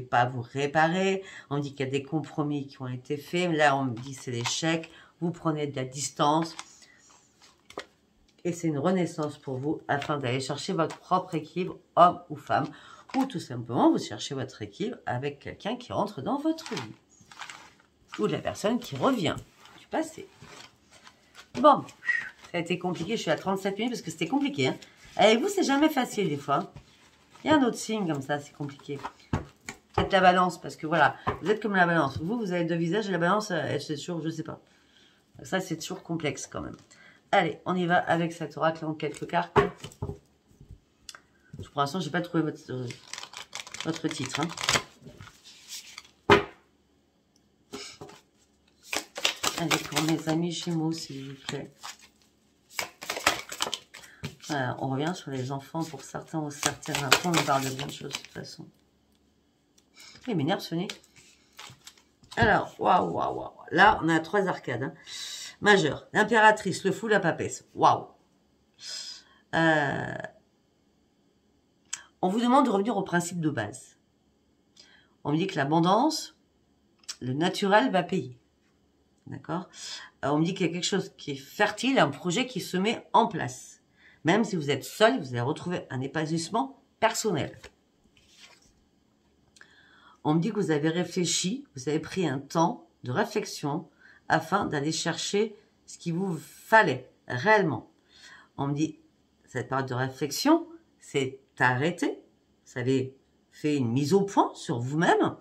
pas à vous réparer. On dit qu'il y a des compromis qui ont été faits. Là, on me dit c'est l'échec. Vous prenez de la distance. Et c'est une renaissance pour vous afin d'aller chercher votre propre équilibre, homme ou femme. Ou tout simplement, vous cherchez votre équilibre avec quelqu'un qui rentre dans votre vie. Ou de la personne qui revient du passé. Bon, ça a été compliqué. Je suis à 37 minutes parce que c'était compliqué. Hein. Avec vous, c'est jamais facile des fois. Il y a un autre signe comme ça, c'est compliqué. Peut-être la balance, parce que voilà, vous êtes comme la balance. Vous avez deux visages et la balance, c'est toujours, je sais pas. Ça, c'est toujours complexe quand même. Allez, on y va avec cet oracle en quelques cartes. Pour l'instant, je n'ai pas trouvé votre titre. Hein. Allez, pour mes amis Gémeaux, s'il vous plaît. Voilà, on revient sur les enfants pour certains ou certaines. Après, on nous parle de bien de choses de toute façon. Il m'énerve ce nez. Alors, waouh. Là, on a 3 arcades. Hein. Majeur, l'impératrice, le fou, la papesse. Waouh. On vous demande de revenir au principe de base. On me dit que l'abondance, le naturel va payer. D'accord? On me dit qu'il y a quelque chose qui est fertile, un projet qui se met en place. Même si vous êtes seul, vous allez retrouver un épanouissement personnel. On me dit que vous avez réfléchi, vous avez pris un temps de réflexion afin d'aller chercher ce qu'il vous fallait réellement. On me dit, cette période de réflexion, c'est arrêté. Vous avez fait une mise au point sur vous-même.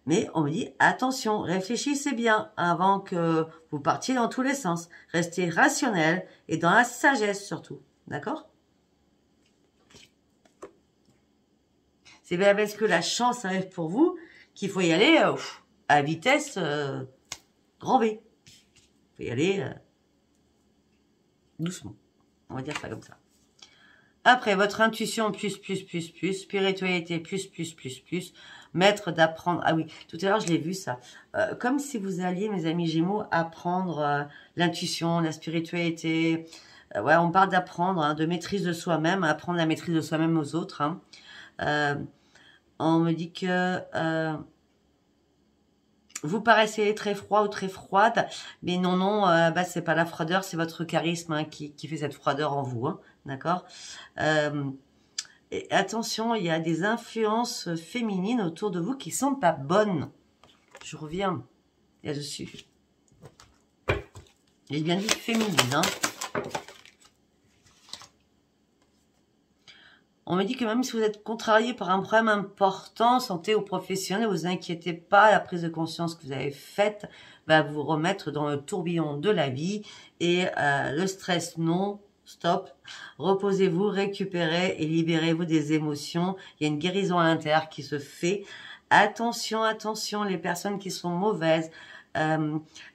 Mais on me dit, attention, réfléchissez bien avant que vous partiez dans tous les sens. Restez rationnel et dans la sagesse surtout. D'accord? C'est bien parce que la chance arrive pour vous qu'il faut y aller à vitesse grand V. Il faut y aller doucement. On va dire ça comme ça. Après, votre intuition, plus, spiritualité, plus, maître d'apprendre. Ah oui, tout à l'heure, je l'ai vu ça. Comme si vous alliez, mes amis Gémeaux, apprendre l'intuition, la spiritualité. Ouais, on parle d'apprendre, hein, de maîtrise de soi-même, apprendre la maîtrise de soi-même aux autres. Hein. On me dit que vous paraissez très froid ou très froide, mais non, bah, c'est pas la froideur, c'est votre charisme hein, qui fait cette froideur en vous. Hein. D'accord. Et attention, il y a des influences féminines autour de vous qui sont pas bonnes. Je reviens là-dessus. J'ai bien dit féminine. Hein. On me dit que même si vous êtes contrarié par un problème important, santé ou professionnel, ne vous inquiétez pas, la prise de conscience que vous avez faite va vous remettre dans le tourbillon de la vie et le stress non, stop. Reposez-vous, récupérez et libérez-vous des émotions. Il y a une guérison à l'intérieur qui se fait. Attention, attention, les personnes qui sont mauvaises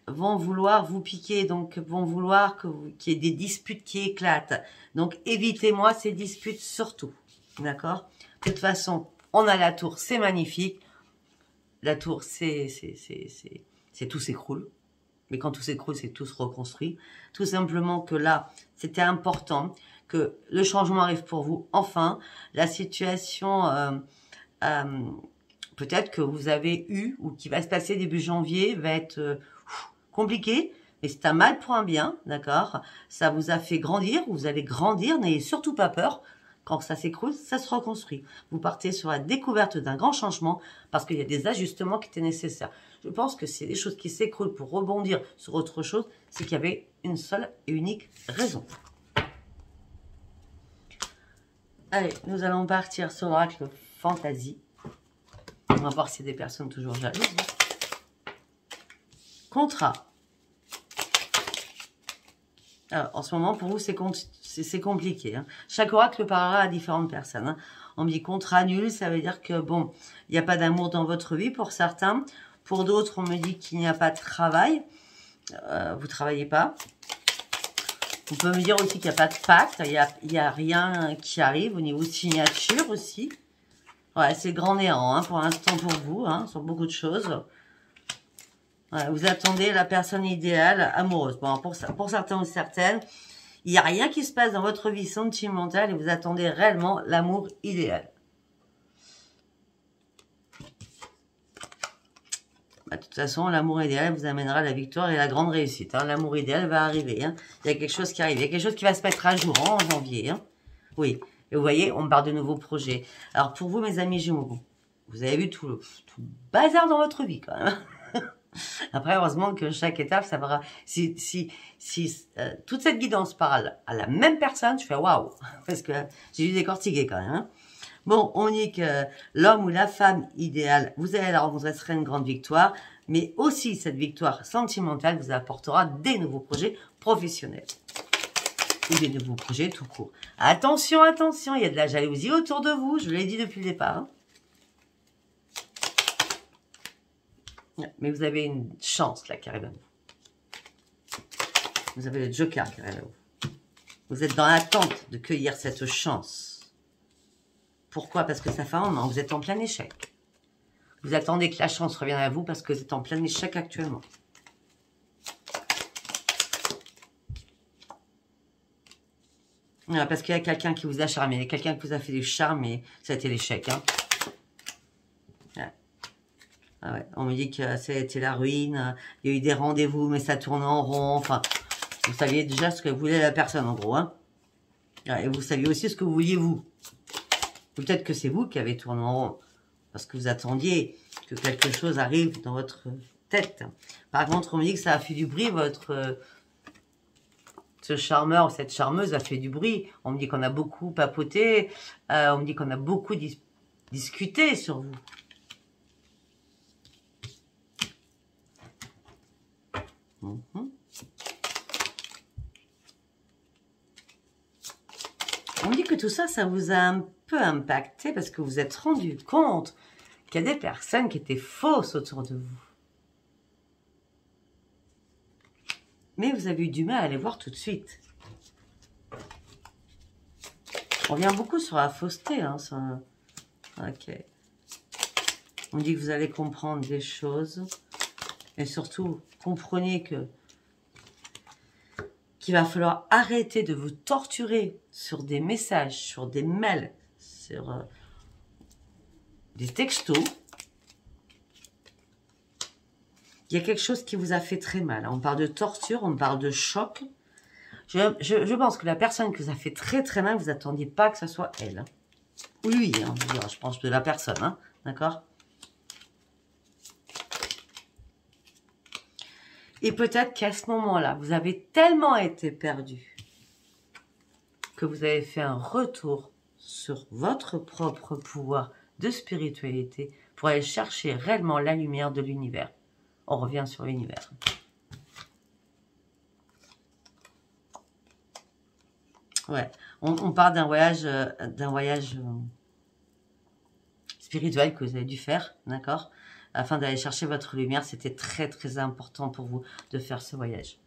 vont vouloir vous piquer, donc vont vouloir qu'il y ait des disputes qui éclatent. Donc évitez-moi ces disputes surtout. D'accord? De toute façon, on a la tour, c'est magnifique. La tour, c'est tout s'écroule. Mais quand tout s'écroule, c'est tout se reconstruit. Tout simplement que là, c'était important que le changement arrive pour vous. Enfin, la situation, peut-être que vous avez eu ou qui va se passer début janvier, va être compliquée. Mais c'est un mal pour un bien, d'accord? Ça vous a fait grandir, vous allez grandir, n'ayez surtout pas peur. Quand ça s'écroule, ça se reconstruit. Vous partez sur la découverte d'un grand changement parce qu'il y a des ajustements qui étaient nécessaires. Je pense que c'est des choses qui s'écroulent pour rebondir sur autre chose, c'est qu'il y avait une seule et unique raison. Allez, nous allons partir sur l'oracle Fantasy. On va voir s'il y a des personnes toujours jalouses. Contrat. Alors, en ce moment, pour vous, c'est compliqué. Hein. Chaque oracle parlera à différentes personnes. Hein. On me dit contrat nul, ça veut dire que, bon, il n'y a pas d'amour dans votre vie pour certains. Pour d'autres, on me dit qu'il n'y a pas de travail. Vous ne travaillez pas. On peut me dire aussi qu'il n'y a pas de pacte. Il n'y a rien qui arrive au niveau signature aussi. Ouais, c'est grand néant hein, pour l'instant pour vous, hein, sur beaucoup de choses. Ouais, vous attendez la personne idéale amoureuse. Bon, pour certains ou certaines, il n'y a rien qui se passe dans votre vie sentimentale et vous attendez réellement l'amour idéal. Bah, de toute façon, l'amour idéal vous amènera la victoire et la grande réussite. Hein. L'amour idéal va arriver. Hein. Il y a quelque chose qui arrive. Il y a quelque chose qui va se mettre à jour en janvier. Hein. Oui. Et vous voyez, on me parle de nouveaux projets. Alors, pour vous, mes amis Gémeaux, vous avez vu tout le bazar dans votre vie, quand même. Après, heureusement que chaque étape, ça va... Si toute cette guidance parle à la même personne, je fais waouh, parce que j'ai dû décortiquer quand même. Hein. Bon, on dit que l'homme ou la femme idéale, vous allez la rencontrer, ce serait une grande victoire, mais aussi cette victoire sentimentale vous apportera des nouveaux projets professionnels. Ou des nouveaux projets tout court. Attention, attention, il y a de la jalousie autour de vous, je l'ai dit depuis le départ. Hein. Mais vous avez une chance là qui arrive à vous. Vous avez le joker qui arrive à vous. Vous êtes dans l'attente de cueillir cette chance. Pourquoi? Parce que ça fait un moment, vous êtes en plein échec. Vous attendez que la chance revienne à vous parce que vous êtes en plein échec actuellement. Voilà, parce qu'il y a quelqu'un qui vous a charmé, il y a quelqu'un qui vous a fait du charme et ça a été l'échec. Hein. Ah ouais, on me dit que ça a été la ruine, il y a eu des rendez-vous, mais ça tourne en rond. Enfin, vous saviez déjà ce que voulait la personne, en gros. Hein. Et vous saviez aussi ce que vous vouliez, vous. Peut-être que c'est vous qui avez tourné en rond, parce que vous attendiez que quelque chose arrive dans votre tête. Par contre, on me dit que ça a fait du bruit, ce charmeur ou cette charmeuse a fait du bruit. On me dit qu'on a beaucoup papoté, on me dit qu'on a beaucoup discuté sur vous. On dit que tout ça, ça vous a un peu impacté parce que vous vous êtes rendu compte qu'il y a des personnes qui étaient fausses autour de vous. Mais vous avez eu du mal à les voir tout de suite. On revient beaucoup sur la fausseté. Hein, Ok. On dit que vous allez comprendre des choses. Et surtout, comprenez qu'il va falloir arrêter de vous torturer sur des messages, sur des mails, sur des textos. Il y a quelque chose qui vous a fait très mal. On parle de torture, on parle de choc. Je pense que la personne qui vous a fait très très mal, vous n'attendiez pas que ce soit elle. Hein. Ou lui, hein, je pense de la personne. Hein, d'accord ? Et peut-être qu'à ce moment-là, vous avez tellement été perdu que vous avez fait un retour sur votre propre pouvoir de spiritualité pour aller chercher réellement la lumière de l'univers. On revient sur l'univers. Ouais, on part d'un voyage spirituel que vous avez dû faire, d'accord? Afin d'aller chercher votre lumière, c'était très très important pour vous de faire ce voyage.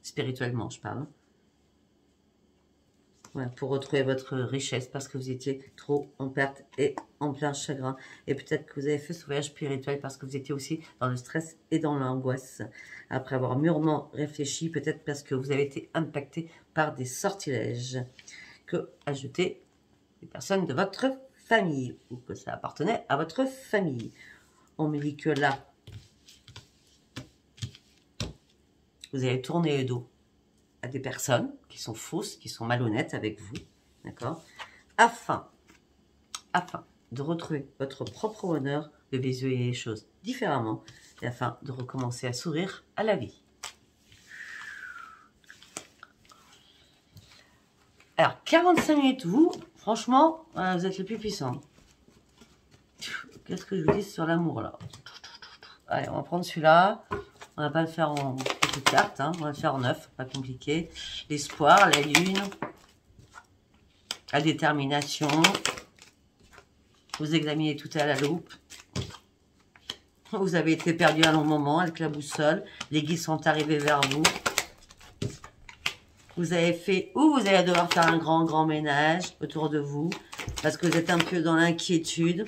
Spirituellement, je parle. Ouais, pour retrouver votre richesse parce que vous étiez trop en perte et en plein chagrin. Et peut-être que vous avez fait ce voyage spirituel parce que vous étiez aussi dans le stress et dans l'angoisse. Après avoir mûrement réfléchi, peut-être parce que vous avez été impacté par des sortilèges que ajoutaient les personnes de votre famille ou que ça appartenait à votre famille. On me dit que là, vous avez tourné le dos à des personnes qui sont fausses, qui sont malhonnêtes avec vous, d'accord, afin de retrouver votre propre bonheur, de visualiser les choses différemment et afin de recommencer à sourire à la vie. Alors, 45 minutes, vous, franchement, vous êtes le plus puissant. Qu'est-ce que je vous dis sur l'amour, là? Allez, on va prendre celui-là. On va pas le faire en petite carte, hein. On va le faire en 9, pas compliqué. L'espoir, la lune, la détermination. Vous examinez tout à la loupe. Vous avez été perdu un long moment avec la boussole. Les guides sont arrivés vers vous. Vous avez fait, ou vous allez devoir faire un grand ménage autour de vous. Parce que vous êtes un peu dans l'inquiétude.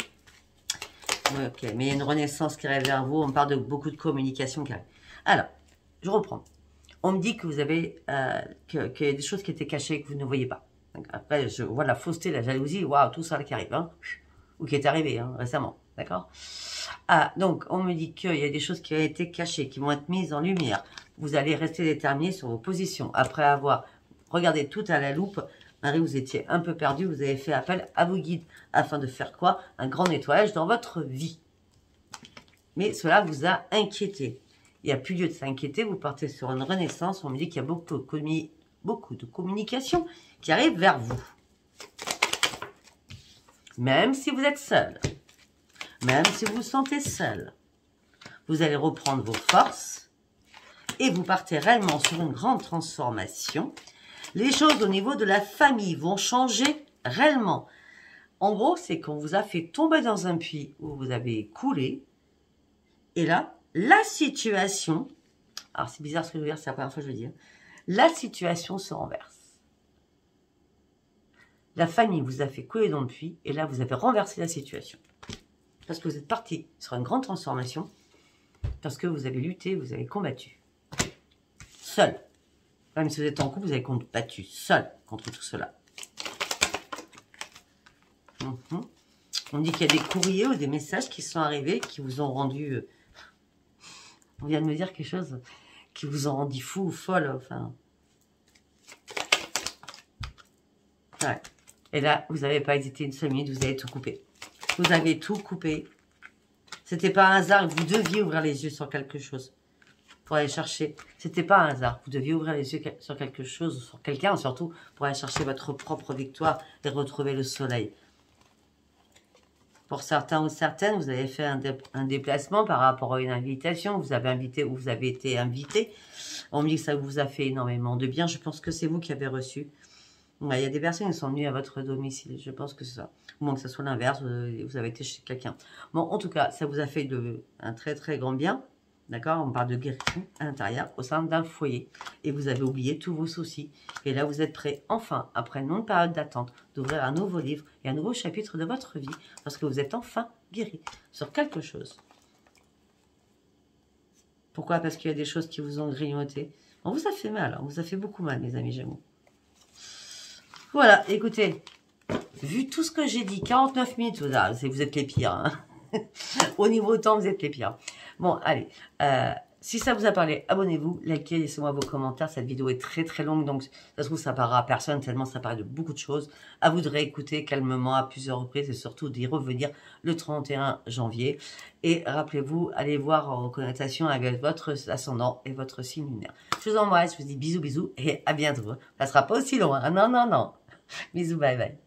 Ok, mais il y a une renaissance qui arrive vers vous. On parle de beaucoup de communication qui arrive. Alors, je reprends. On me dit que vous avez qu'il y a des choses qui étaient cachées et que vous ne voyez pas. Donc, après, je vois la fausseté, la jalousie, waouh, tout ça qui arrive, hein, ou qui est arrivé récemment, d'accord? Ah, donc, on me dit qu'il y a des choses qui ont été cachées, qui vont être mises en lumière. Vous allez rester déterminé sur vos positions. Après avoir regardé tout à la loupe, Marie, vous étiez un peu perdu, vous avez fait appel à vos guides, afin de faire quoi? Un grand nettoyage dans votre vie. Mais cela vous a inquiété. Il n'y a plus lieu de s'inquiéter, vous partez sur une renaissance. On me dit qu'il y a beaucoup de communication qui arrive vers vous. Même si vous êtes seul, même si vous vous sentez seul, vous allez reprendre vos forces et vous partez réellement sur une grande transformation. Les choses au niveau de la famille vont changer réellement. En gros, c'est qu'on vous a fait tomber dans un puits où vous avez coulé. Et là, la situation, alors c'est bizarre ce que je veux dire, c'est la première fois que je veux dire, la situation se renverse. La famille vous a fait couler dans le puits et là vous avez renversé la situation. Parce que vous êtes parti sur une grande transformation, parce que vous avez lutté, vous avez combattu. Seul. Même si vous êtes en couple, vous avez combattu seul contre tout cela. On dit qu'il y a des courriers ou des messages qui sont arrivés, qui vous ont rendu... On vient de me dire quelque chose qui vous ont rendu fou ou folle, enfin. Ouais. Et là, vous n'avez pas hésité une seule minute, vous avez tout coupé. Vous avez tout coupé. C'était pas un hasard, vous deviez ouvrir les yeux sur quelque chose pour aller chercher. C'était pas un hasard, vous deviez ouvrir les yeux sur quelque chose, sur quelqu'un, surtout pour aller chercher votre propre victoire et retrouver le soleil. Pour certains ou certaines, vous avez fait un déplacement par rapport à une invitation. Vous avez invité ou vous avez été invité. On me dit que ça vous a fait énormément de bien. Je pense que c'est vous qui avez reçu. Ouais, il y a des personnes qui sont venues à votre domicile. Je pense que c'est ça. Ou moins que ce soit l'inverse, vous avez été chez quelqu'un. Bon, en tout cas, ça vous a fait un très très grand bien. D'accord? On parle de guérison à l'intérieur, au sein d'un foyer. Et vous avez oublié tous vos soucis. Et là, vous êtes prêt, enfin, après une longue période d'attente, d'ouvrir un nouveau livre et un nouveau chapitre de votre vie. Parce que vous êtes enfin guéri sur quelque chose. Pourquoi? Parce qu'il y a des choses qui vous ont grignoté. On vous a fait mal. On vous a fait beaucoup mal, mes amis Gémeaux. Voilà, écoutez. Vu tout ce que j'ai dit, 49 minutes, vous êtes les pires. Hein. Au niveau temps, vous êtes les pires. Bon, allez. Si ça vous a parlé, abonnez-vous, likez, laissez-moi vos commentaires. Cette vidéo est très très longue, donc ça se trouve, ça parlera à personne, tellement ça parle de beaucoup de choses. À vous de réécouter calmement à plusieurs reprises et surtout d'y revenir le 31 janvier. Et rappelez-vous, allez voir en connotation avec votre ascendant et votre signe lunaire. Je vous embrasse, je vous dis bisous bisous et à bientôt. Ça sera pas aussi long, hein. Non, non, non. Bisous, bye bye.